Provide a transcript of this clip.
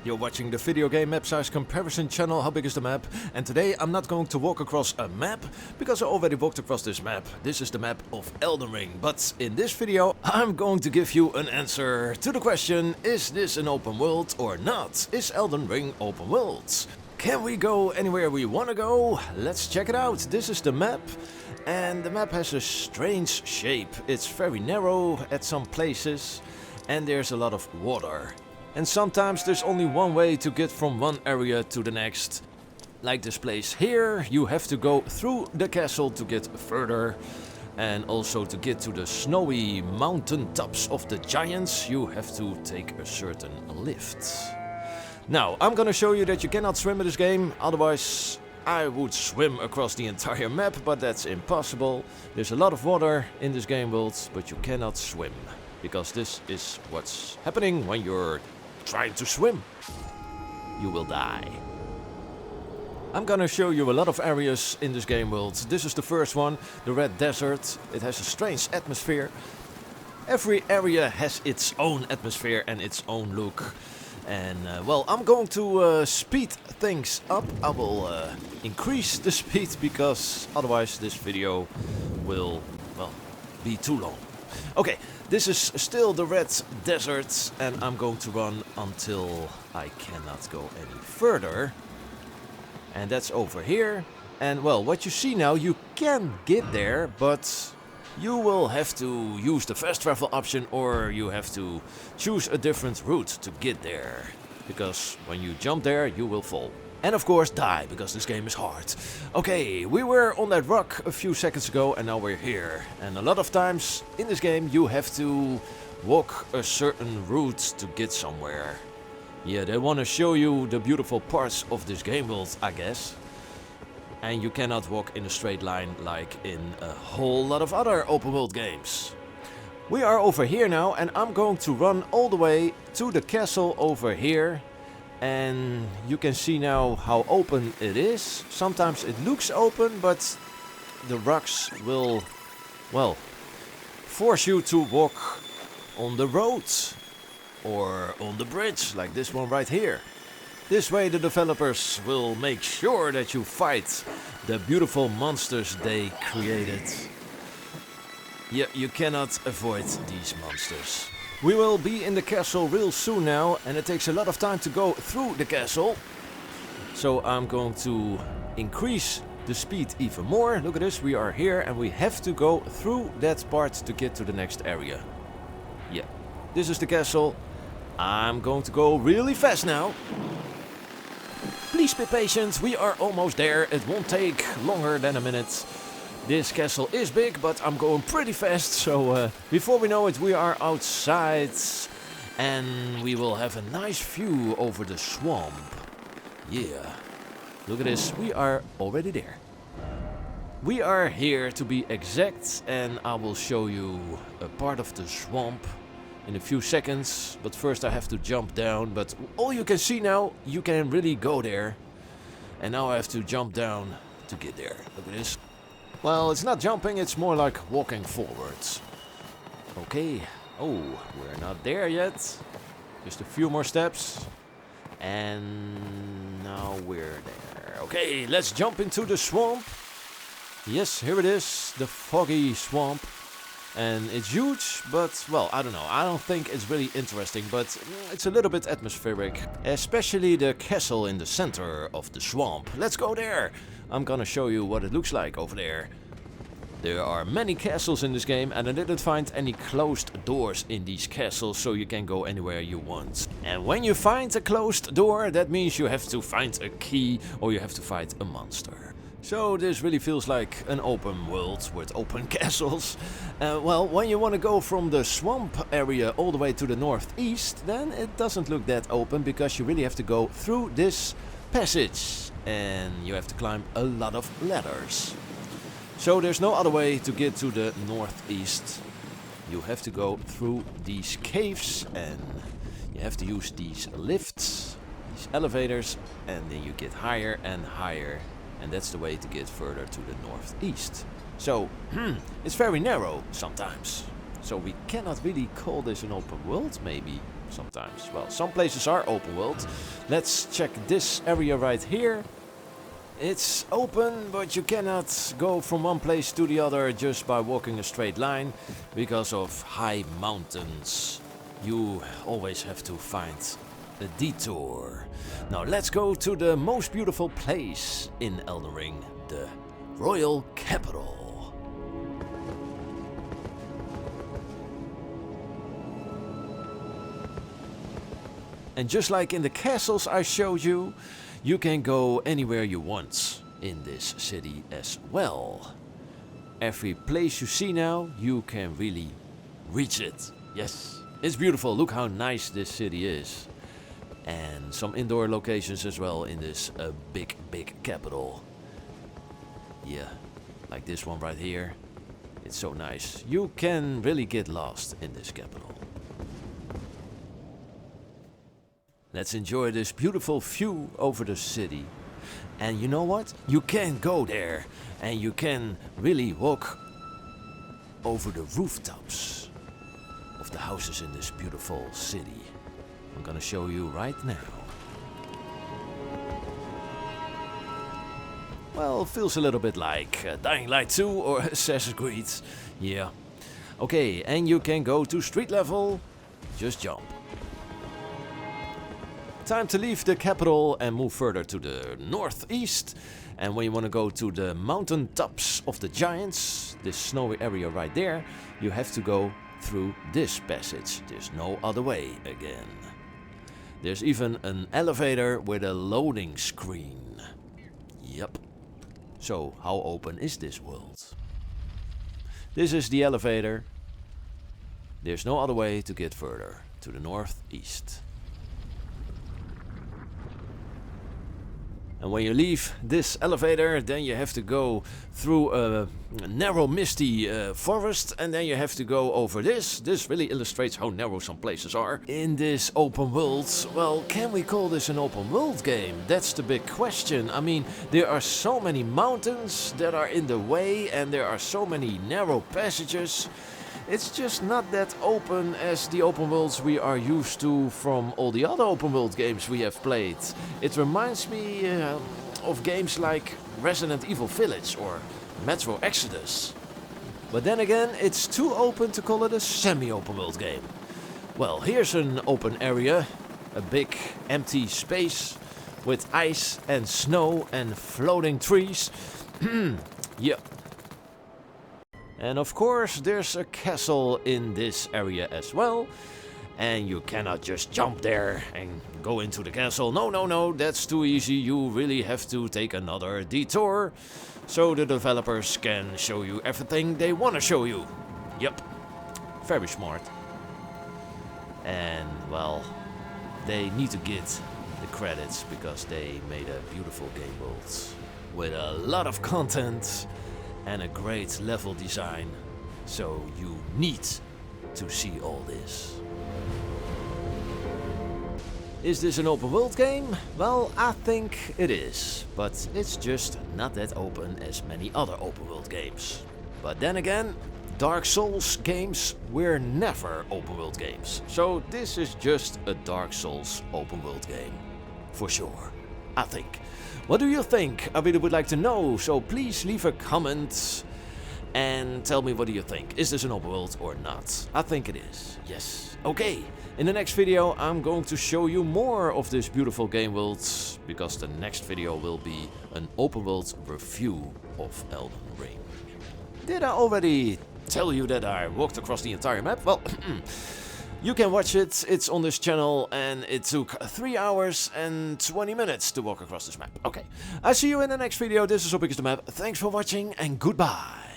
You're watching the video game map size comparison channel, How Big is the Map? And today I'm not going to walk across a map, because I already walked across this map. This is the map of Elden Ring. But in this video I'm going to give you an answer to the question, is this an open world or not? Is Elden Ring open world? Can we go anywhere we want to go? Let's check it out. This is the map. And the map has a strange shape. It's very narrow at some places. And there's a lot of water. And sometimes there's only one way to get from one area to the next. Like this place here, you have to go through the castle to get further. And also to get to the snowy mountain tops of the giants, you have to take a certain lift. Now, I'm gonna show you that you cannot swim in this game, otherwise I would swim across the entire map, but that's impossible. There's a lot of water in this game world, but you cannot swim. Because this is what's happening when you're trying to swim. You will die. I'm gonna show you a lot of areas in this game world. This is the first one, the Red Desert. It has a strange atmosphere. Every area has its own atmosphere and its own look. And well, I'm going to speed things up. I will increase the speed because otherwise this video will, well, be too long. Okay, this is still the Red Desert and I'm going to run until I cannot go any further. And that's over here. And well, what you see now, you can get there, but you will have to use the fast travel option or you have to choose a different route to get there. Because when you jump there, you will fall. And of course die, because this game is hard. Okay, we were on that rock a few seconds ago and now we're here. And a lot of times in this game you have to walk a certain route to get somewhere. Yeah, they want to show you the beautiful parts of this game world, I guess. And you cannot walk in a straight line like in a whole lot of other open world games. We are over here now and I'm going to run all the way to the castle over here. And you can see now how open it is. Sometimes it looks open, but the rocks will, well, force you to walk on the road or on the bridge, like this one right here. This way the developers will make sure that you fight the beautiful monsters they created. Yeah, you cannot avoid these monsters. We will be in the castle real soon now, and it takes a lot of time to go through the castle. So I'm going to increase the speed even more. Look at this, we are here and we have to go through that part to get to the next area. Yeah, this is the castle. I'm going to go really fast now. Please be patient, we are almost there. It won't take longer than a minute. This castle is big, but I'm going pretty fast, so before we know it we are outside and we will have a nice view over the swamp. Yeah, look at this, we are already there. We are here to be exact and I will show you a part of the swamp in a few seconds, but first I have to jump down, but all you can see now, you can really go there. And now I have to jump down to get there. Look at this. Well, it's not jumping, it's more like walking forwards. Okay. Oh, we're not there yet. Just a few more steps. And now we're there. Okay, let's jump into the swamp. Yes, here it is. The foggy swamp. And it's huge, but, well, I don't know. I don't think it's really interesting, but it's a little bit atmospheric. Especially the castle in the center of the swamp. Let's go there. I'm gonna show you what it looks like over there. There are many castles in this game and I didn't find any closed doors in these castles, so you can go anywhere you want. And when you find a closed door, that means you have to find a key or you have to fight a monster. So this really feels like an open world with open castles. Well, when you want to go from the swamp area all the way to the northeast, then it doesn't look that open because you really have to go through this passage. And you have to climb a lot of ladders. So there's no other way to get to the northeast. You have to go through these caves and you have to use these lifts, these elevators, and then you get higher and higher. And that's the way to get further to the northeast. So, it's very narrow sometimes. So we cannot really call this an open world, maybe. sometimes. Well, some places are open world. Let's check this area right here. It's open, but you cannot go from one place to the other just by walking a straight line because of high mountains. You always have to find a detour. Now let's go to the most beautiful place in Elden Ring, the Royal Capital. And just like in the castles I showed you, you can go anywhere you want in this city as well. Every place you see now, you can really reach it. Yes, it's beautiful. Look how nice this city is. And some indoor locations as well in this big capital. Yeah, like this one right here. It's so nice. You can really get lost in this capital. Let's enjoy this beautiful view over the city. And you know what? You can go there and you can really walk over the rooftops of the houses in this beautiful city. I'm gonna show you right now. Well, feels a little bit like Dying Light 2 or Assassin's Creed. Yeah. Okay, and you can go to street level. Just jump. Time to leave the capital and move further to the northeast. And when you want to go to the mountain tops of the giants, this snowy area right there, you have to go through this passage. There's no other way again. There's even an elevator with a loading screen. Yep. So how open is this world? This is the elevator. There's no other way to get further to the northeast. And when you leave this elevator, then you have to go through a narrow, misty forest, and then you have to go over this. This really illustrates how narrow some places are in this open world. Well, can we call this an open world game? That's the big question. I mean, there are so many mountains that are in the way, and there are so many narrow passages. It's just not that open as the open worlds we are used to from all the other open world games we have played. It reminds me of games like Resident Evil Village or Metro Exodus. But then again, it's too open to call it a semi-open world game. Well, here's an open area, a big empty space with ice and snow and floating trees. Yeah. And of course there's a castle in this area as well. And you cannot just jump there and go into the castle. No, that's too easy. You really have to take another detour. So the developers can show you everything they want to show you. Yep, very smart. And well, they need to get the credits because they made a beautiful game world with a lot of content and a great level design, so you need to see all this. Is this an open world game? Well, I think it is, but it's just not that open as many other open world games. But then again, Dark Souls games were never open world games, so this is just a Dark Souls open world game, for sure, I think. What do you think? I really would like to know, so please leave a comment and tell me what do you think. Is this an open world or not? I think it is, yes. Okay, in the next video I'm going to show you more of this beautiful game world, because the next video will be an open world review of Elden Ring. Did I already tell you that I walked across the entire map? Well, you can watch it, it's on this channel, and it took 3 hours and 20 minutes to walk across this map. Okay, I'll see you in the next video. This is How Big Is The Map. Thanks for watching and goodbye.